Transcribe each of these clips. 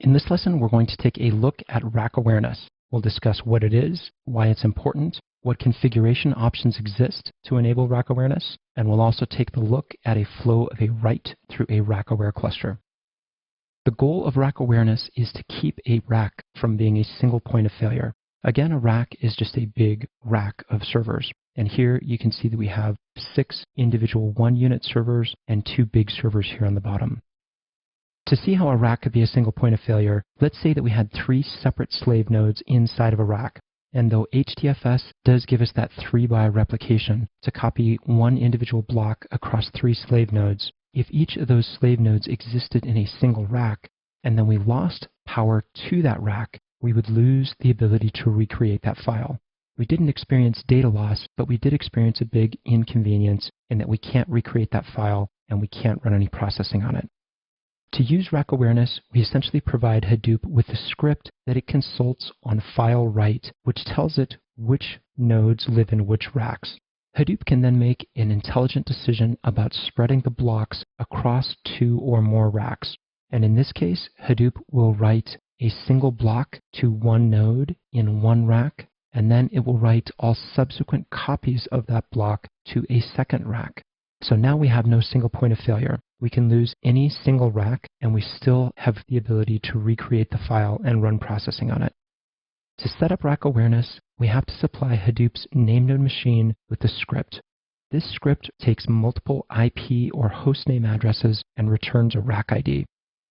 In this lesson, we're going to take a look at rack awareness. We'll discuss what it is, why it's important, what configuration options exist to enable rack awareness, and we'll also take the look at a flow of a write through a rack-aware cluster. The goal of rack awareness is to keep a rack from being a single point of failure. Again, a rack is just a big rack of servers. And here you can see that we have 6 individual 1-unit servers and 2 big servers here on the bottom. To see how a rack could be a single point of failure, let's say that we had 3 separate slave nodes inside of a rack. And though HDFS does give us that 3-by replication to copy one individual block across 3 slave nodes, if each of those slave nodes existed in a single rack, and then we lost power to that rack, we would lose the ability to recreate that file. We didn't experience data loss, but we did experience a big inconvenience in that we can't recreate that file and we can't run any processing on it. To use rack awareness, we essentially provide Hadoop with a script that it consults on file write, which tells it which nodes live in which racks. Hadoop can then make an intelligent decision about spreading the blocks across 2 or more racks. And in this case, Hadoop will write a single block to one node in one rack, and then it will write all subsequent copies of that block to a second rack. So now we have no single point of failure. We can lose any single rack, and we still have the ability to recreate the file and run processing on it. To set up rack awareness, we have to supply Hadoop's named machine with a script. This script takes multiple IP or hostname addresses and returns a rack ID.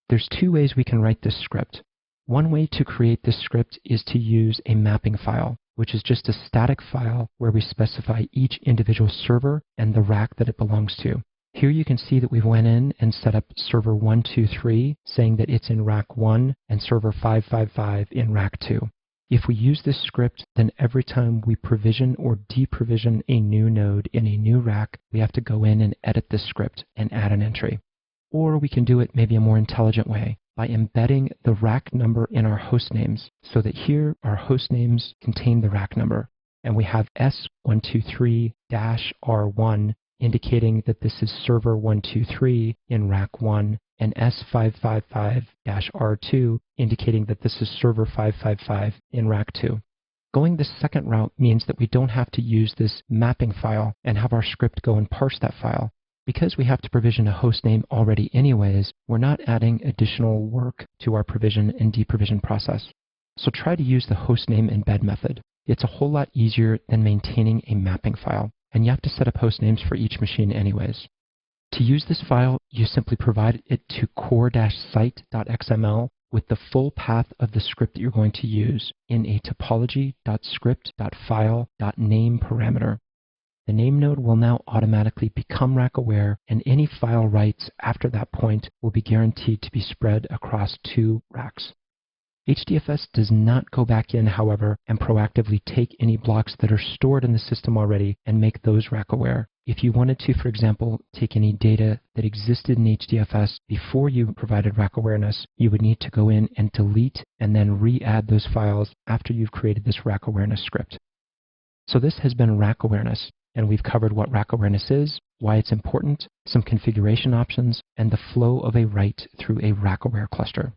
There's 2 ways we can write this script. One way to create this script is to use a mapping file, which is just a static file where we specify each individual server and the rack that it belongs to. Here you can see that we went in and set up server 123, saying that it's in rack 1 and server 555 in rack 2. If we use this script, then every time we provision or deprovision a new node in a new rack, we have to go in and edit this script and add an entry. Or we can do it maybe a more intelligent way by embedding the rack number in our host names, so that here our host names contain the rack number. And we have S123-R1 indicating that this is server 123 in rack 1, and S555-R2 indicating that this is server 555 in rack 2. Going this second route means that we don't have to use this mapping file and have our script go and parse that file. Because we have to provision a host name already anyways, we're not adding additional work to our provision and deprovision process. So try to use the hostname embed method. It's a whole lot easier than maintaining a mapping file, and you have to set up host names for each machine anyways. To use this file, you simply provide it to core-site.xml with the full path of the script that you're going to use in a topology.script.file.name parameter. The name node will now automatically become rack aware, and any file writes after that point will be guaranteed to be spread across 2 racks. HDFS does not go back in, however, and proactively take any blocks that are stored in the system already and make those rack aware. If you wanted to, for example, take any data that existed in HDFS before you provided rack awareness, you would need to go in and delete and then re-add those files after you've created this rack awareness script. So this has been rack awareness, and we've covered what rack awareness is, why it's important, some configuration options, and the flow of a write through a rack aware cluster.